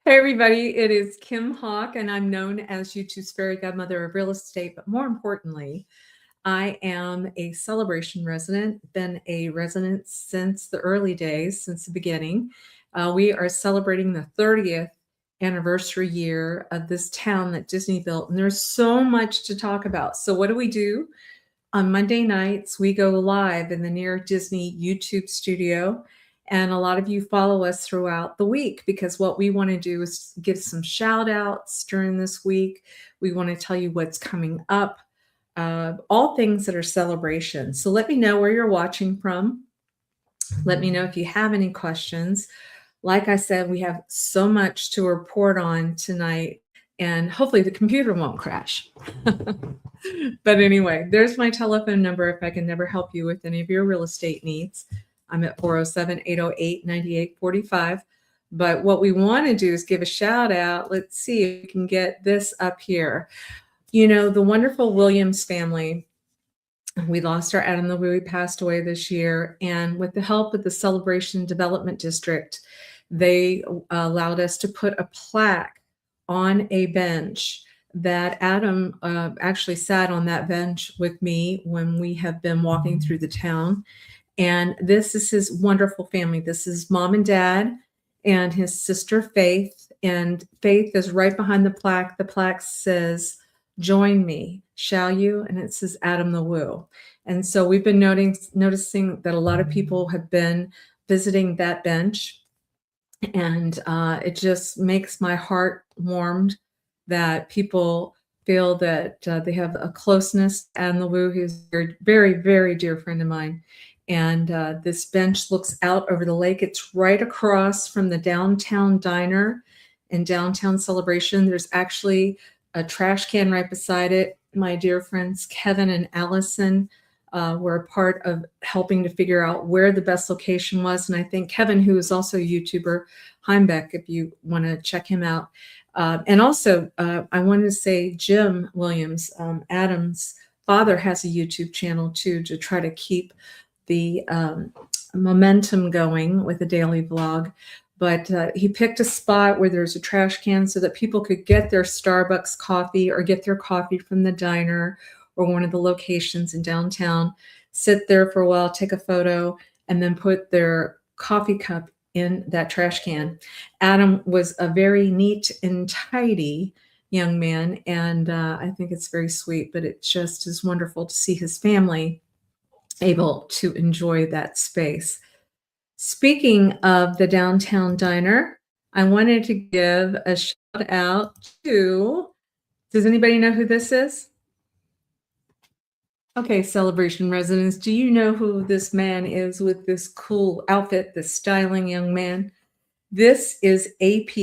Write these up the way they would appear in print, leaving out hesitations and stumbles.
Hey everybody, it is Kim Hawk, and I'm known as YouTube's fairy godmother of real estate. But more importantly, I am a Celebration resident, been a resident since the early days, since the beginning. We are celebrating the 30th anniversary year of this town that Disney built, and there's so much to talk about. So what do? On Monday nights, we go live in the Near Disney YouTube studio. And a lot of you follow us throughout the week because what we want to do is give some shout outs during this week. We want to tell you what's coming up, all things that are celebrations. So let me know where you're watching from. Let me know if you have any questions. Like I said, we have so much to report on tonight, and hopefully the computer won't crash. But anyway, there's my telephone number if I can never help you with any of your real estate needs. I'm at 407-808-9845. But what we want to do is give a shout out. Let's see if we can get this up here. You know, the wonderful Williams family. We lost our Adam LaWoo. He passed away this year. And with the help of the Celebration Development District, they allowed us to put a plaque on a bench that Adam actually sat on that bench with me when we have been walking through the town. And this is his wonderful family. This is mom and dad and his sister Faith. And Faith is right behind the plaque. The plaque says, "Join me, shall you?" And it says Adam LaWoo. And so we've been noticing that a lot of people have been visiting that bench. And it just makes my heart warmed that people feel that they have a closeness to Adam LaWoo. He's a very, very dear friend of mine. And this bench looks out over the lake. It's right across from the downtown diner and downtown Celebration. There's actually a trash can right beside it. My dear friends Kevin and Allison were a part of helping to figure out where the best location was. And I think Kevin, who is also a YouTuber, Heimbeck, if you want to check him out. And also, I wanted to say Jim Williams, Adam's father, has a YouTube channel too to try to keep the momentum going with a daily vlog. But he picked a spot where there's a trash can so that people could get their Starbucks coffee or get their coffee from the diner or one of the locations in downtown, sit there for a while, take a photo, and then put their coffee cup in that trash can. Adam was a very neat and tidy young man, and I think it's very sweet, but it just is wonderful to see his family able to enjoy that space. Speaking of the downtown diner, I wanted to give a shout out to, does anybody know who this is? Okay, Celebration residents, do you know who this man is with this cool outfit, this styling young man? This is AP.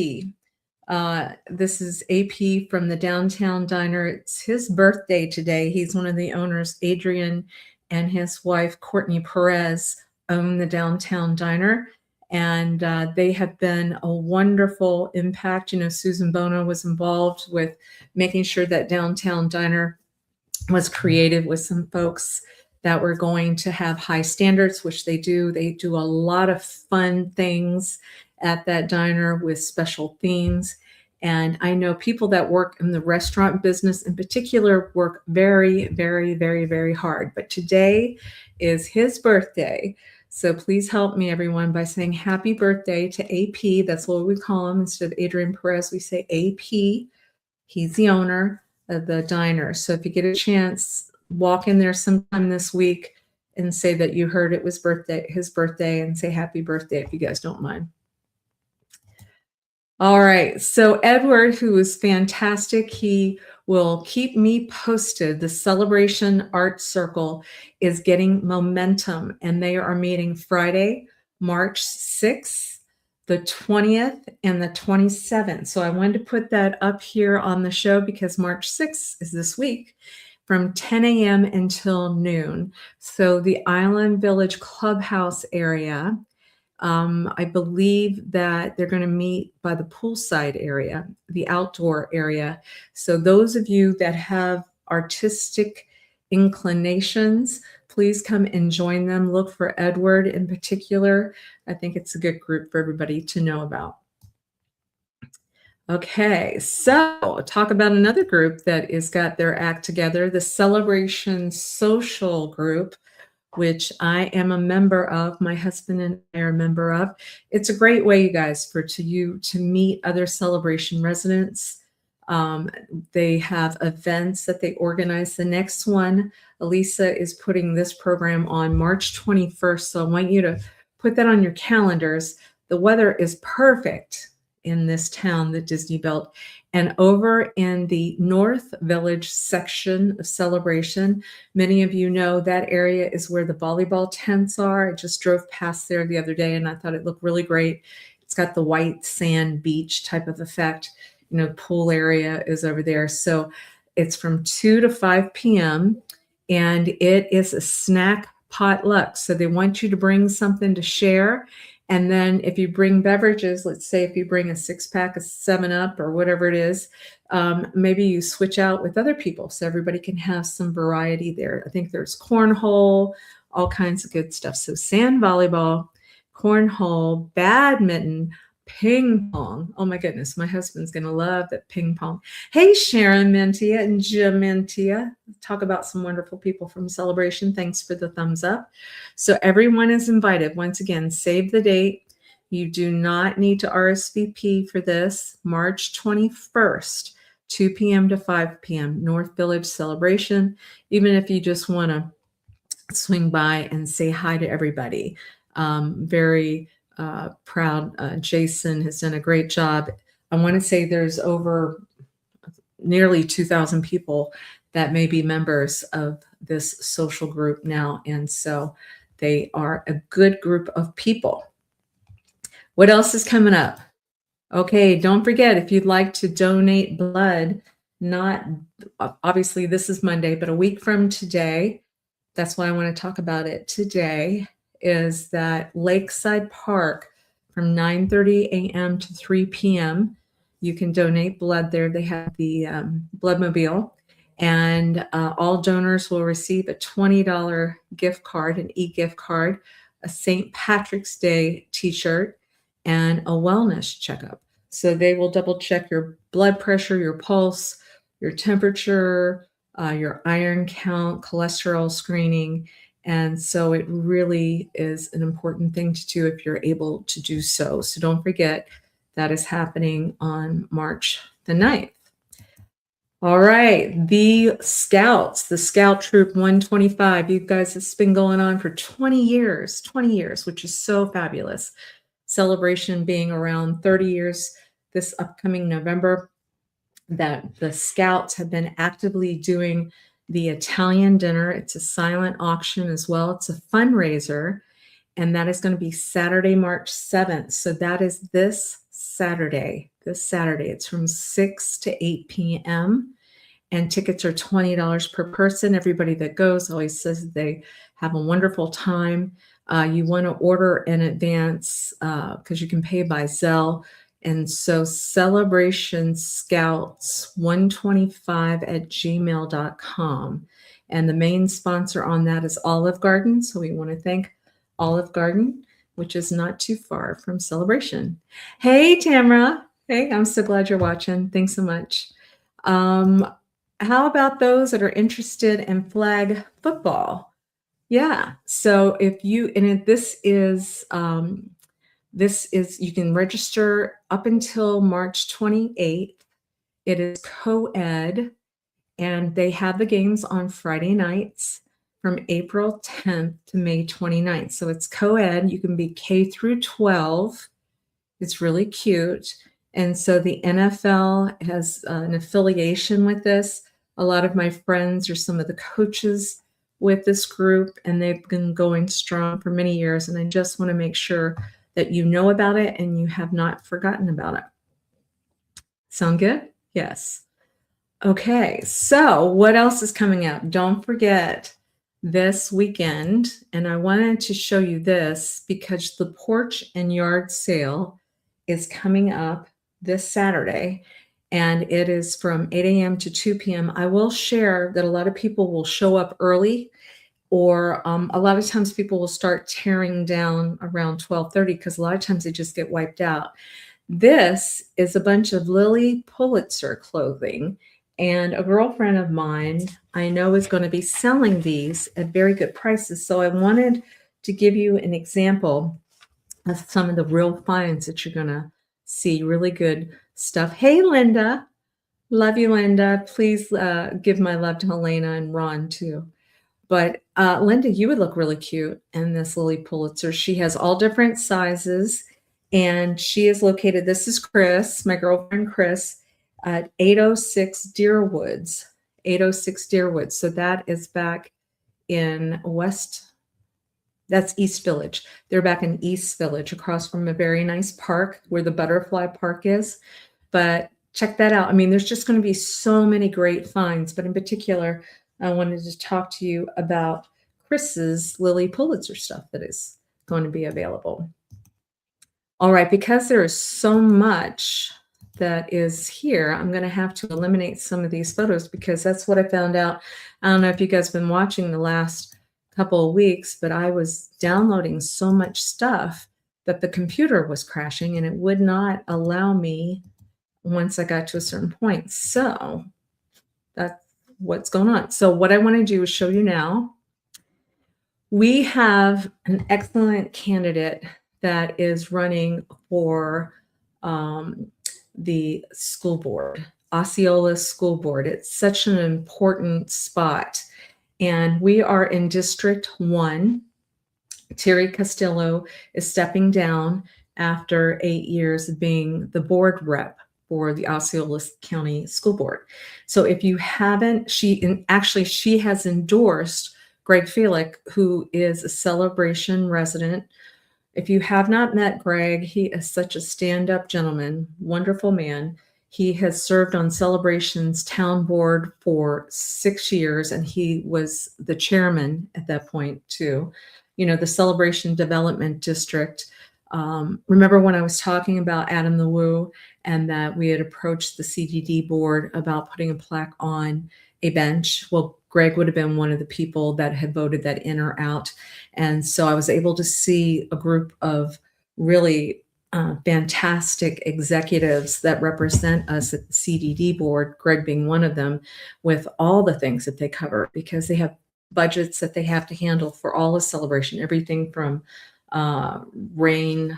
This is AP from the downtown diner. It's his birthday today. He's one of the owners. Adrian and his wife, Courtney Perez, own the downtown diner. And they have been a wonderful impact. You know, Susan Bono was involved with making sure that downtown diner was creative with some folks that were going to have high standards, which they do. They do a lot of fun things at that diner with special themes. And I know people that work in the restaurant business in particular work very, very, very, very hard. But today is his birthday. So please help me, everyone, by saying happy birthday to AP. That's what we call him. Instead of Adrian Perez, we say AP. He's the owner of the diner. So if you get a chance, walk in there sometime this week and say that you heard it was his birthday, and say happy birthday if you guys don't mind. All right. So Edward, who is fantastic, he will keep me posted. The Celebration Art Circle is getting momentum, and they are meeting Friday, March 6th, the 20th, and the 27th. So I wanted to put that up here on the show because March 6th is this week from 10 a.m. until noon. So the Island Village Clubhouse area, I believe that they're going to meet by the poolside area, the outdoor area. So those of you that have artistic inclinations, please come and join them. Look for Edward in particular. I think it's a good group for everybody to know about. Okay, so talk about another group that is got their act together, the Celebration Social Group, which I am a member of. My husband and I are a member of. It's a great way, you guys, for you to meet other Celebration residents. Um, they have events that they organize. The next one, Elisa is putting this program on March 21st. So I want you to put that on your calendars. The weather is perfect in this town that Disney built. And over in the North Village section of Celebration, many of you know that area is where the volleyball tents are. I just drove past there the other day and I thought it looked really great. It's got the white sand beach type of effect. You know, pool area is over there. So it's from 2 to 5 p.m. and it is a snack potluck. So they want you to bring something to share. And then if you bring beverages, let's say if you bring a 6-pack of 7-Up or whatever it is, maybe you switch out with other people so everybody can have some variety there. I think there's cornhole, all kinds of good stuff. So sand volleyball, cornhole, badminton, ping pong. Oh my goodness, my husband's going to love that ping pong. Hey, Sharon Mentia and Jim Mentia. Talk about some wonderful people from Celebration. Thanks for the thumbs up. So everyone is invited. Once again, save the date. You do not need to RSVP for this. March 21st, 2 p.m. to 5 p.m. North Village Celebration. Even if you just want to swing by and say hi to everybody. Very proud. Jason has done a great job. I want to say there's over nearly 2,000 people that may be members of this social group now. And so they are a good group of people. What else is coming up? Okay, don't forget, if you'd like to donate blood, not obviously this is Monday, but a week from today, that's why I want to talk about it today, is that Lakeside Park from 9:30 a.m. to 3 p.m. You can donate blood there. They have the Bloodmobile, and all donors will receive a $20 gift card, an e-gift card, a St. Patrick's Day t-shirt, and a wellness checkup. So they will double check your blood pressure, your pulse, your temperature, your iron count, cholesterol screening. And so it really is an important thing to do if you're able to do so. So don't forget that is happening on March the 9th. All right, the Scouts, the Scout Troop 125. You guys, it's been going on for 20 years, which is so fabulous. Celebration being around 30 years this upcoming November, that the Scouts have been actively doing the Italian dinner. It's a silent auction as well. It's a fundraiser, and that is going to be Saturday, March 7th. So that is this Saturday. It's from 6 to 8 p.m. and tickets are $20 per person. Everybody that goes always says they have a wonderful time. You want to order in advance because you can pay by Zelle. And so Celebration Scouts 125@gmail.com. And the main sponsor on that is Olive Garden. So we want to thank Olive Garden, which is not too far from Celebration. Hey, Tamara. Hey, I'm so glad you're watching. Thanks so much. How about those that are interested in flag football? Yeah. So if you, and this is, you can register up until March 28th. It is co-ed, and they have the games on Friday nights from April 10th to May 29th. So it's co-ed. You can be K through 12. It's really cute. And so the NFL has an affiliation with this. A lot of my friends are some of the coaches with this group, and they've been going strong for many years. And I just want to make sure that you know about it and you have not forgotten about it. Sound good? Yes. Okay, so what else is coming up? Don't forget this weekend, and I wanted to show you this because the Porch and Yard Sale is coming up this Saturday, and it is from 8 a.m. to 2 p.m. I will share that a lot of people will show up early, or a lot of times people will start tearing down around 12:30 because a lot of times they just get wiped out. This is a bunch of Lily Pulitzer clothing, and a girlfriend of mine I know is going to be selling these at very good prices. So I wanted to give you an example of some of the real finds that you're going to see. Really good stuff. Hey, Linda. Love you, Linda. Please give my love to Helena and Ron too. But Linda, you would look really cute in this Lily Pulitzer. She has all different sizes, and she is located, this is Chris, my girlfriend Chris, at 806 Deerwoods. 806 Deerwoods. So that is back in that's East Village. They're back in East Village across from a very nice park where the Butterfly Park is. But check that out. I mean, there's just going to be so many great finds, but in particular, I wanted to talk to you about Chris's Lily Pulitzer stuff that is going to be available. All right, because there is so much that is here, I'm going to have to eliminate some of these photos because that's what I found out. I don't know if you guys have been watching the last couple of weeks, but I was downloading so much stuff that the computer was crashing and it would not allow me once I got to a certain point. So that's what's going on. So what I want to do is show you now. We have an excellent candidate that is running for the school board, Osceola School Board. It's such an important spot. And we are in District 1. Terry Castillo is stepping down after 8 years of being the board rep for the Osceola County School Board. So if you haven't, she has endorsed Greg Filak, who is a Celebration resident. If you have not met Greg, he is such a stand-up gentleman, wonderful man. He has served on Celebration's town board for 6 years, and he was the chairman at that point too. You know, the Celebration Development District. Remember when I was talking about Adam the Woo and that we had approached the CDD board about putting a plaque on a bench? Well, Greg would have been one of the people that had voted that in or out. And so I was able to see a group of really fantastic executives that represent us at the CDD board, Greg being one of them, with all the things that they cover, because they have budgets that they have to handle for all of Celebration, everything from rain,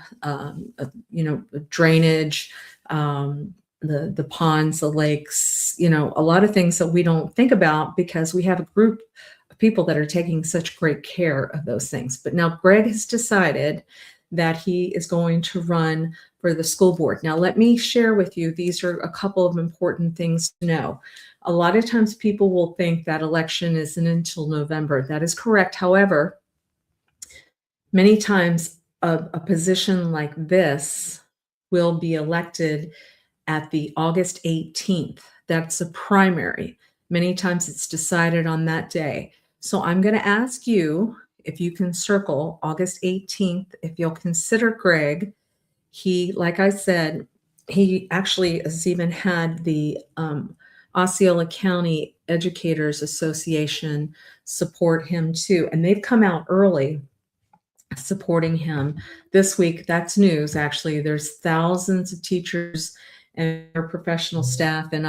drainage, the ponds, the lakes, a lot of things that we don't think about because we have a group of people that are taking such great care of those things. But now Greg has decided that he is going to run for the school board. Now, let me share with you, these are a couple of important things to know. A lot of times people will think that election isn't until November. That is correct. However, many times a position like this will be elected at the August 18th. That's a primary. Many times it's decided on that day. So I'm going to ask you if you can circle August 18th, if you'll consider Greg. He, like I said, he actually has even had the Osceola County Educators Association support him too. And they've come out early supporting him. This week, that's news, actually. There's thousands of teachers and professional staff in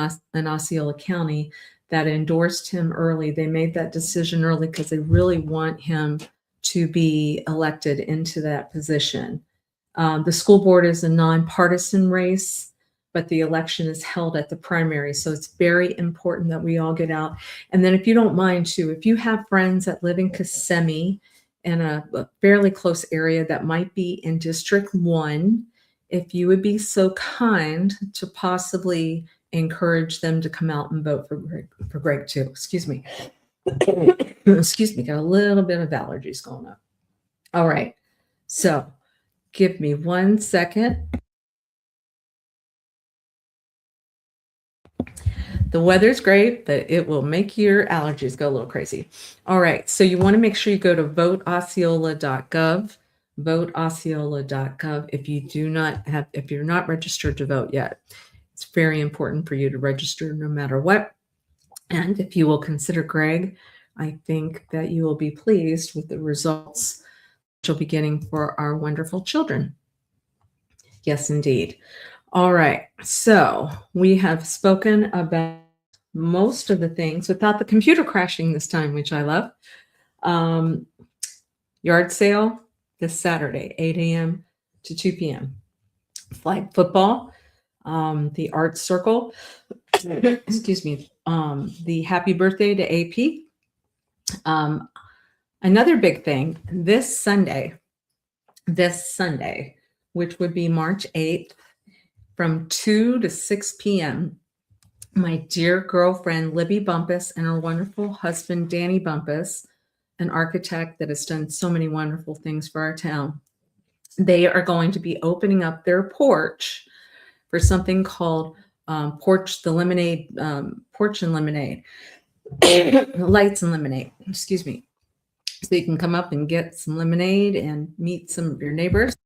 Osceola County that endorsed him early. They made that decision early because they really want him to be elected into that position. The school board is a nonpartisan race, but the election is held at the primary. So it's very important that we all get out. And then if you don't mind too, if you have friends that live in Kissimmee in a fairly close area that might be in District 1, if you would be so kind to possibly encourage them to come out and vote for Greg too. Excuse me. Excuse me, got a little bit of allergies going on. All right, so give me 1 second. The weather's great, but it will make your allergies go a little crazy. All right, so you want to make sure you go to voteosceola.gov, voteosceola.gov if you're not registered to vote yet. It's very important for you to register no matter what. And if you will consider Greg, I think that you will be pleased with the results you'll be getting for our wonderful children. Yes, indeed. All right. So we have spoken about most of the things without the computer crashing this time, which I love. Um, Yard sale this Saturday, 8 a.m. to 2 p.m. Flag football, the art circle, excuse me, the happy birthday to AP. Another big thing this Sunday, which would be March 8th, from 2 to 6 p.m., my dear girlfriend, Libby Bumpus, and her wonderful husband, Danny Bumpus, an architect that has done so many wonderful things for our town. They are going to be opening up their porch for something called Porch and Lemonade, Lights and Lemonade, excuse me. So you can come up and get some lemonade and meet some of your neighbors.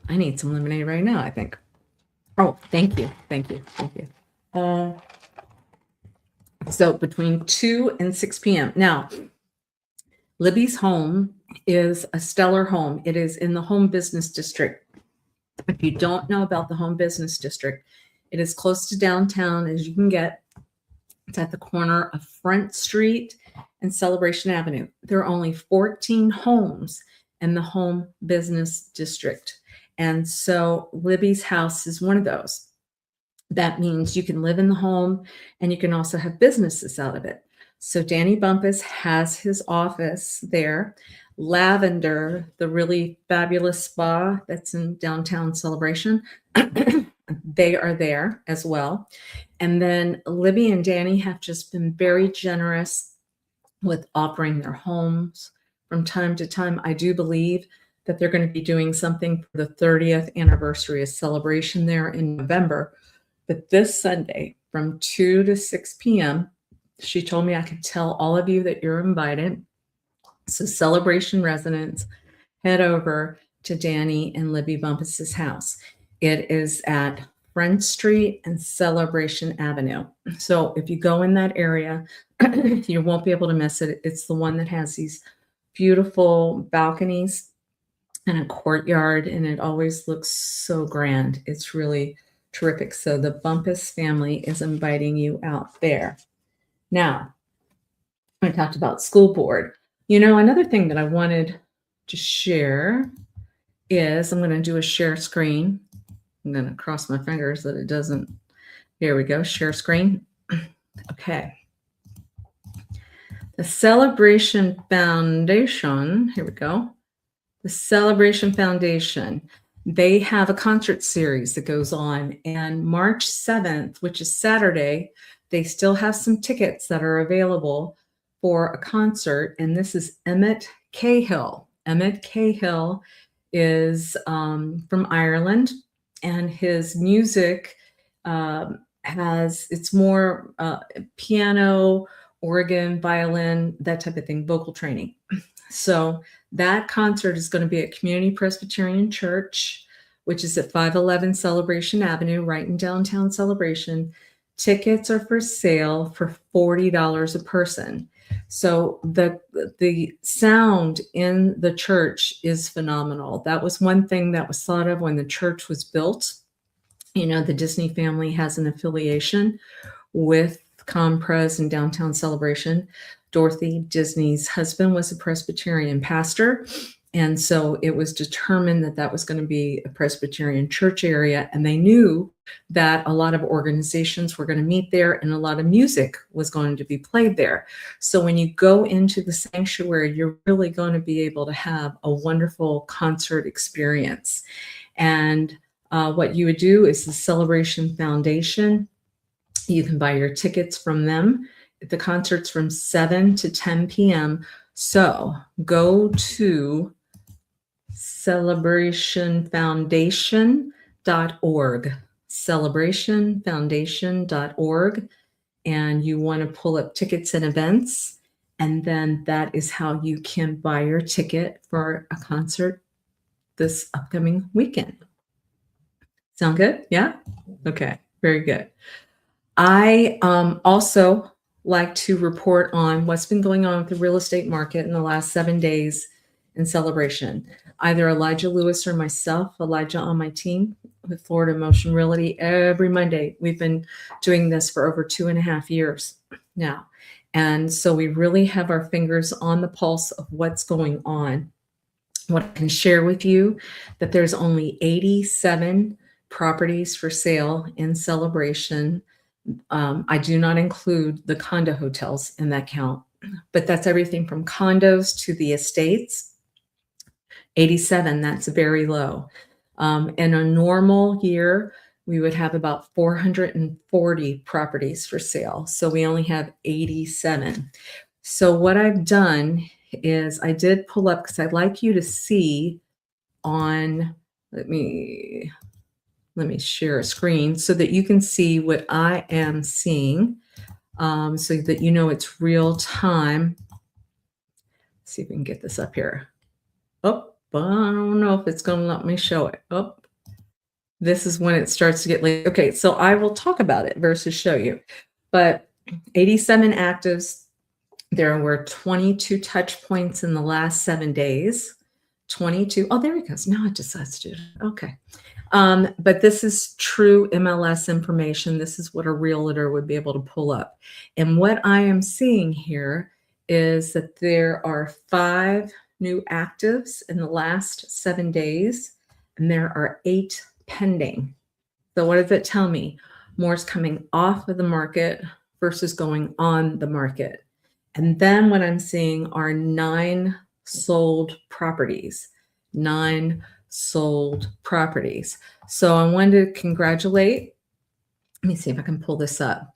I need some lemonade right now, I think. Oh, thank you. So between 2 and 6 p.m. Now, Libby's home is a stellar home. It is in the home business district. If you don't know about the home business district, it is close to downtown as you can get. It's at the corner of Front Street and Celebration Avenue. There are only 14 homes in the home business district. And so Libby's house is one of those. That means you can live in the home and you can also have businesses out of it. So Danny Bumpus has his office there. Lavender, the really fabulous spa that's in downtown Celebration, they are there as well. And then Libby and Danny have just been very generous with offering their homes from time to time. I do believe that they're going to be doing something for the 30th anniversary of Celebration there in November. But this Sunday from 2 to 6 p.m., she told me I could tell all of you that you're invited. So Celebration residents, head over to Danny and Libby Bumpus's house. It is at Front Street and Celebration Avenue. So if you go in that area, you won't be able to miss it. It's the one that has these beautiful balconies and a courtyard, and it always looks so grand. It's really terrific. So the Bumpus family is inviting you out there. Now, I talked about school board. You know, another thing that I wanted to share is I'm going to do a share screen. I'm going to cross my fingers that it doesn't. Here we go, share screen. Okay. The Celebration Foundation, here we go. The Celebration Foundation, they have a concert series that goes on, and March 7th, which is Saturday, they still have some tickets that are available for a concert, and this is Emmett Cahill. Emmett Cahill is from Ireland, and his music it's more piano, organ, violin, that type of thing, vocal training. So that concert is going to be at Community Presbyterian Church, which is at 511 Celebration Avenue, right in downtown Celebration. Tickets are for sale for $40 a person. So the sound in the church is phenomenal. That was one thing that was thought of when the church was built. You know, the Disney family has an affiliation with Compres in downtown Celebration. Dorothy Disney's husband was a Presbyterian pastor. And so it was determined that that was going to be a Presbyterian church area. And they knew that a lot of organizations were going to meet there and a lot of music was going to be played there. So when you go into the sanctuary, you're really going to be able to have a wonderful concert experience. And what you would do is the Celebration Foundation. You can buy your tickets from them. The concert's from 7 to 10 p.m. So go to celebrationfoundation.org, celebrationfoundation.org, and you want to pull up tickets and events, and then that is how you can buy your ticket for a concert this upcoming weekend. Sound good? Yeah? Okay, very good. I also like to report on what's been going on with the real estate market in the last 7 days in Celebration. Either Elijah Lewis or myself, Elijah on my team with Florida Motion Realty, every Monday. We've been doing this for over 2.5 years now. And so we really have our fingers on the pulse of what's going on. What I can share with you, that there's only 87 properties for sale in Celebration. I do not include the condo hotels in that count, but that's everything from condos to the estates. 87, that's very low. In a normal year, we would have about 440 properties for sale. So we only have 87. So what I've done is I did pull up, because I'd like you to see on, let me share a screen so that you can see what I am seeing, so that you know it's real time. Let's see if we can get this up here. Oh, I don't know if it's going to let me show it. Oh, this is when it starts to get late. Okay, so I will talk about it versus show you. But 87 actives. There were 22 touch points in the last 7 days. 22. Oh, there it goes. Now it decides to do it. Okay. But this is true MLS information. This is what a realtor would be able to pull up. And what I am seeing here is that there are 5 new actives in the last 7 days, and there are 8 pending. So what does it tell me? More is coming off of the market versus going on the market. And then what I'm seeing are 9 sold properties. 9 sold properties. So I wanted to congratulate, let me see if I can pull this up.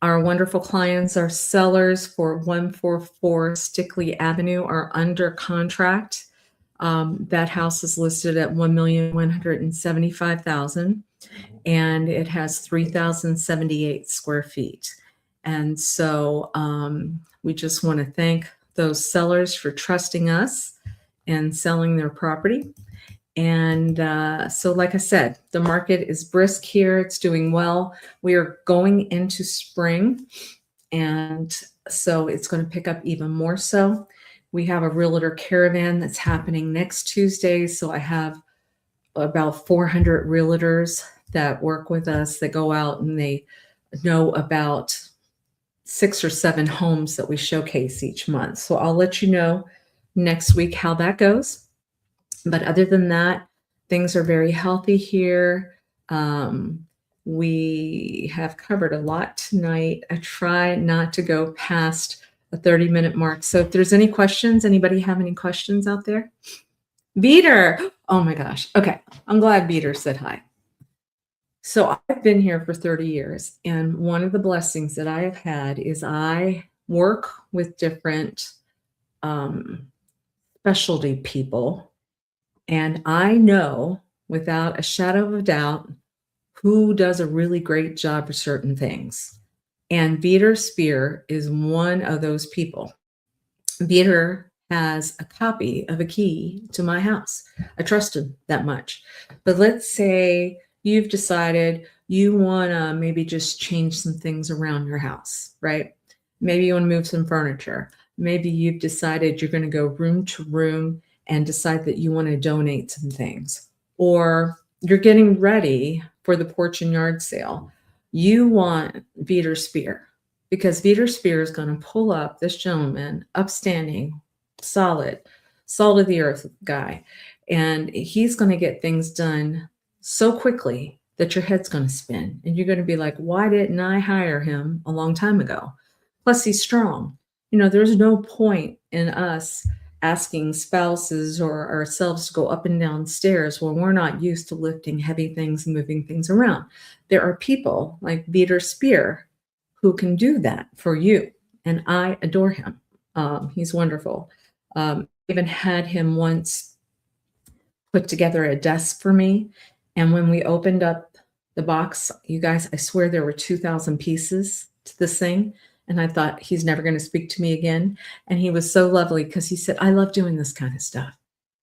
Our wonderful clients, our sellers for 144 Stickley Avenue are under contract. That house is listed at $1,175,000, and it has 3,078 square feet. And so we just want to thank those sellers for trusting us and selling their property. And so, like I said, the market is brisk here. It's doing well. We are going into spring, and so it's going to pick up even more so. We have a realtor caravan that's happening next Tuesday. So I have about 400 realtors that work with us that go out and they know about 6 or 7 homes that we showcase each month. So I'll let you know next week how that goes. But other than that, things are very healthy here. We have covered a lot tonight. I try not to go past a 30-minute mark. So if there's any questions, anybody have any questions out there? Beater. Oh my gosh. Okay. I'm glad Beater said hi. So I've been here for 30 years. And one of the blessings that I have had is I work with different specialty people. And I know without a shadow of a doubt who does a really great job for certain things. And Beater Spear is one of those people. Beater has a copy of a key to my house. I trust him that much. But let's say you've decided you want to maybe just change some things around your house, right? Maybe you want to move some furniture. Maybe you've decided you're going to go room to room and decide that you want to donate some things. Or you're getting ready for the Porch and Yard Sale. You want Beater Spear, because Beater Spear is going to pull up this gentleman, upstanding, solid, salt of the earth guy. And he's going to get things done so quickly that your head's going to spin. And you're going to be like, why didn't I hire him a long time ago? Plus, he's strong. You know, there's no point in us asking spouses or ourselves to go up and down stairs when we're not used to lifting heavy things and moving things around. There are people like Beater Spear who can do that for you. And I adore him. He's wonderful. Even had him once put together a desk for me. And when we opened up the box, you guys, I swear there were 2,000 pieces to this thing. And I thought, he's never going to speak to me again. And he was so lovely because he said, I love doing this kind of stuff.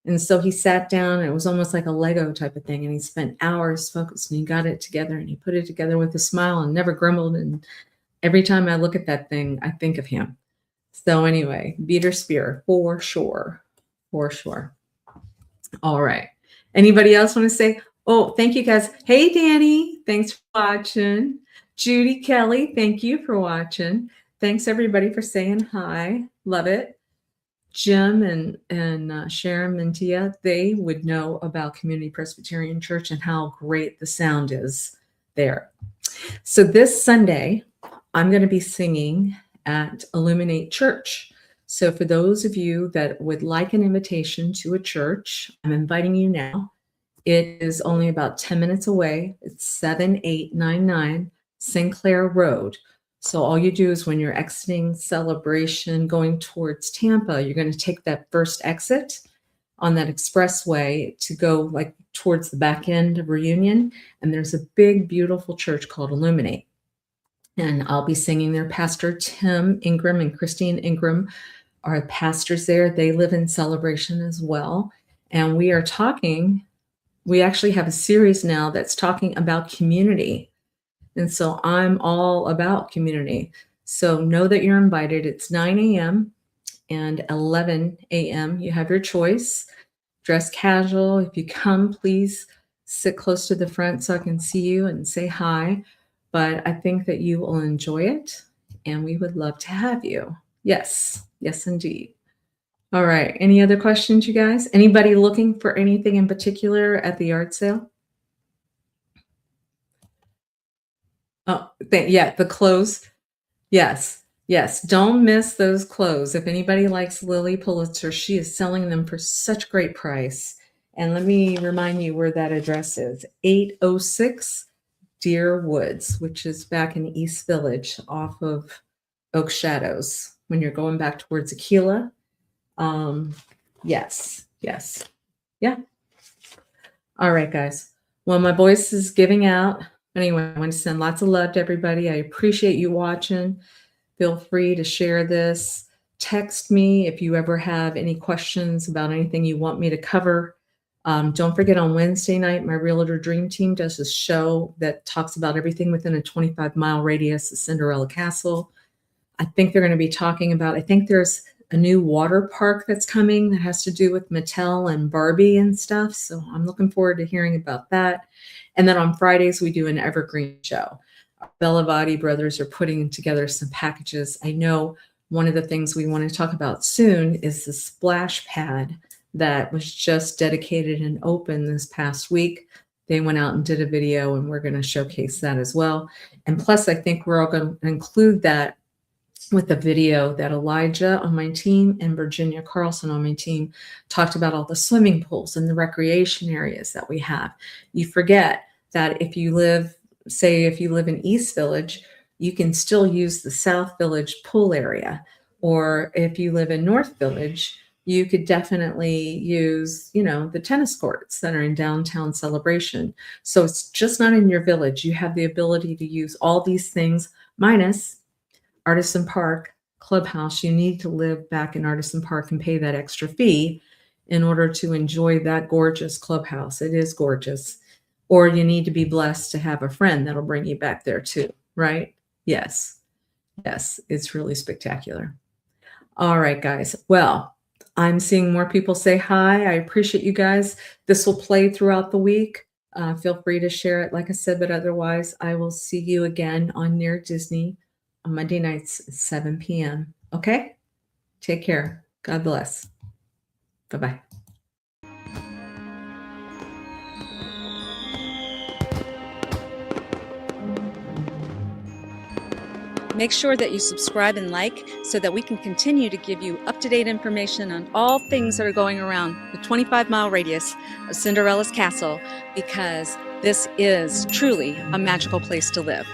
And so he sat down, and it was almost like a Lego type of thing. And he spent hours focused, and he got it together, and he put it together with a smile and never grumbled. And every time I look at that thing, I think of him. So anyway, Beater Spear, for sure. For sure. All right. Anybody else want to say? Oh, thank you guys. Hey, Danny. Thanks for watching. Judy Kelly, thank you for watching. Thanks everybody for saying hi. Love it. Jim and Sharon and Tia, they would know about Community Presbyterian Church and how great the sound is there. So this Sunday, I'm going to be singing at Illuminate Church. So for those of you that would like an invitation to a church, I'm inviting you now. It is only about 10 minutes away. It's 7899 Sinclair Road. So all you do is when you're exiting Celebration going towards Tampa, you're going to take that first exit on that expressway to go like towards the back end of Reunion. And there's a big, beautiful church called Illuminate. And I'll be singing there. Pastor Tim Ingram and Christine Ingram are pastors there. They live in Celebration as well. And we actually have a series now that's talking about community. And so I'm all about community. So know that you're invited. It's 9 a.m. and 11 a.m. You have your choice. Dress casual. If you come, please sit close to the front so I can see you and say hi. But I think that you will enjoy it, and we would love to have you. Yes, yes, indeed. All right. Any other questions, you guys? Anybody looking for anything in particular at the yard sale? Oh, the clothes. Yes, yes. Don't miss those clothes. If anybody likes Lily Pulitzer, she is selling them for such great price. And let me remind you where that address is. 806 Deer Woods, which is back in East Village off of Oak Shadows when you're going back towards Aquila. Yes. Yeah. All right, guys. Well, my voice is giving out. Anyway, I want to send lots of love to everybody. I appreciate you watching. Feel free to share this. Text me if you ever have any questions about anything you want me to cover. Don't forget on Wednesday night, my Realtor Dream Team does a show that talks about everything within a 25-mile radius of Cinderella Castle. I think they're going to be talking about, I think there's a new water park that's coming that has to do with Mattel and Barbie and stuff. So I'm looking forward to hearing about that. And then on Fridays, we do an evergreen show. Our Bellavati brothers are putting together some packages. I know one of the things we want to talk about soon is the splash pad that was just dedicated and open this past week. They went out and did a video, and we're going to showcase that as well. And plus, I think we're all going to include that with a video that Elijah on my team and Virginia Carlson on my team talked about all the swimming pools and the recreation areas that we have. You forget that if you live in East Village, you can still use the South Village pool area. Or if you live in North Village, you could definitely use, the tennis courts that are in downtown Celebration. So it's just not in your village. You have the ability to use all these things minus Artisan Park Clubhouse. You need to live back in Artisan Park and pay that extra fee in order to enjoy that gorgeous clubhouse. It is gorgeous. Or you need to be blessed to have a friend that'll bring you back there too, right? Yes, it's really spectacular. All right, guys. Well, I'm seeing more people say hi. I appreciate you guys. This will play throughout the week. Feel free to share it, like I said, but otherwise, I will see you again on Near Disney on Monday nights at 7 p.m. Okay? Take care. God bless. Bye-bye. Make sure that you subscribe and like so that we can continue to give you up-to-date information on all things that are going around the 25-mile radius of Cinderella's castle, because this is truly a magical place to live.